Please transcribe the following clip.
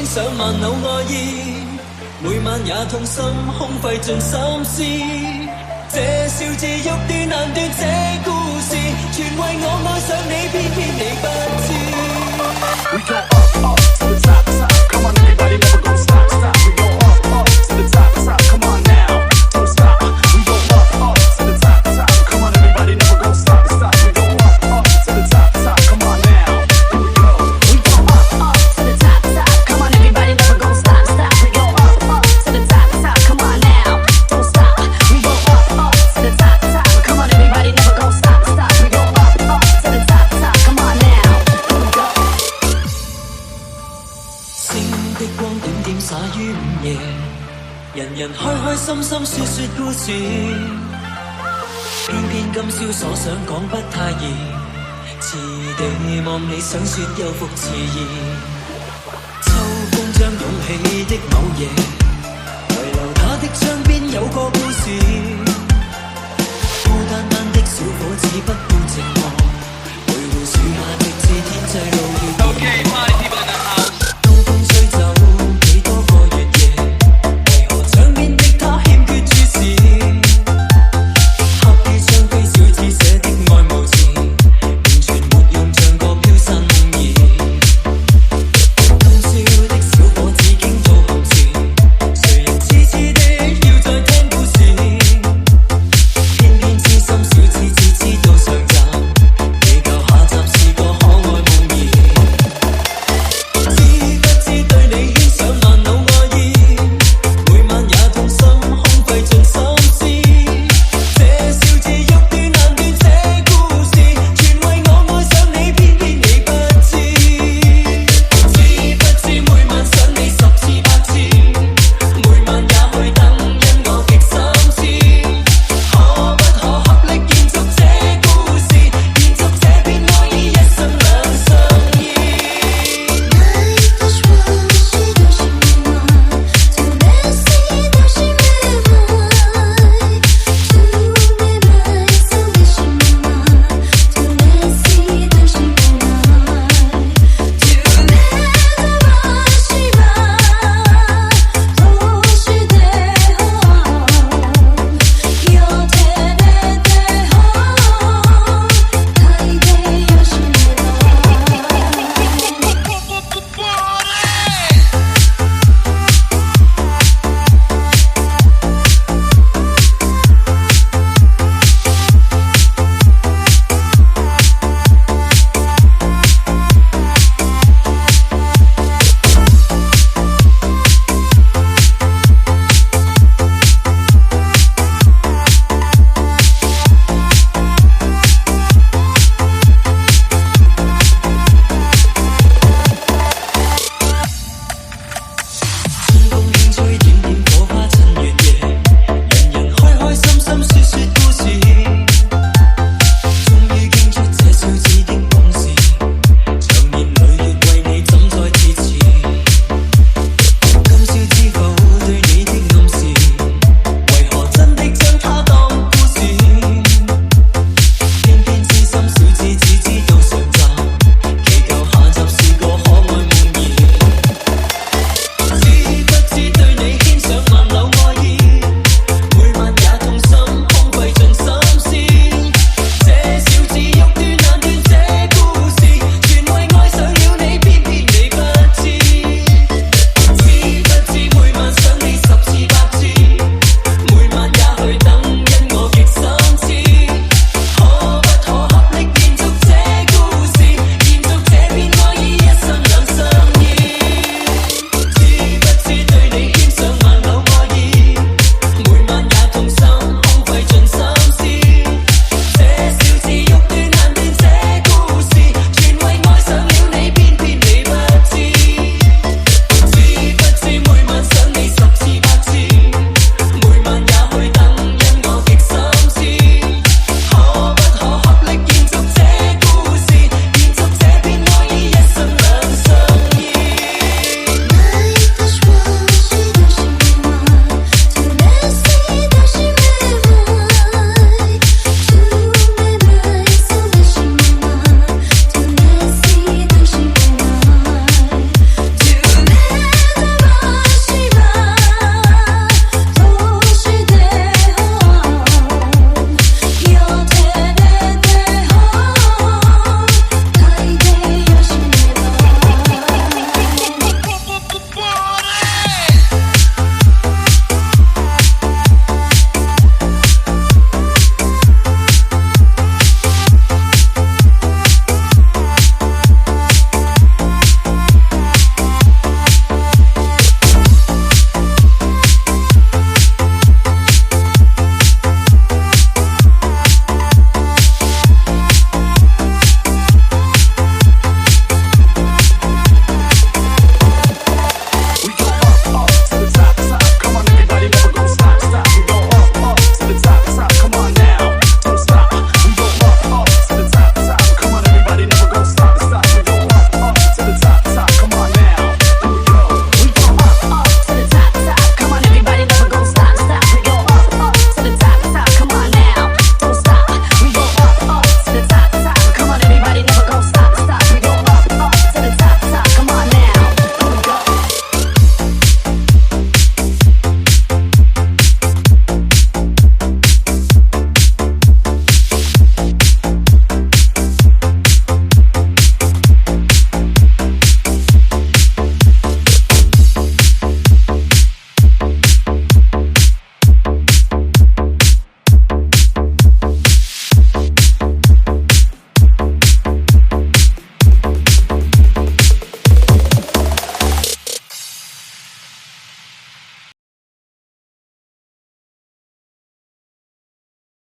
上萬縷愛意，每晚也痛心空費盡心思。這笑字欲斷難斷，這故事全為我愛上你，偏偏你不知。We go up, up to the top, top. Come on, everybody, never gonna stop, stop. We go up, up to the top, top. Come on now, don't stop. We go up, up to the top, top. Come on, everybody, never gonna stop, stop. We go up, up to the top, top. Come on now, here we go. We go up, up to the top, top. Come on, everybody, never gonna stop, stop. We go up, up to the top, top. Come on now, don't stop. We go up, up to the top, top. Come on, everybody, never gonna stop, stop. We go up, up to the top, top. Come on now, here we go. 星的光點點灑於午夜，人人開開心心說說故事，偏偏今宵所想講不太易，遲地望你想說又復遲疑，秋風將湧起的某夜。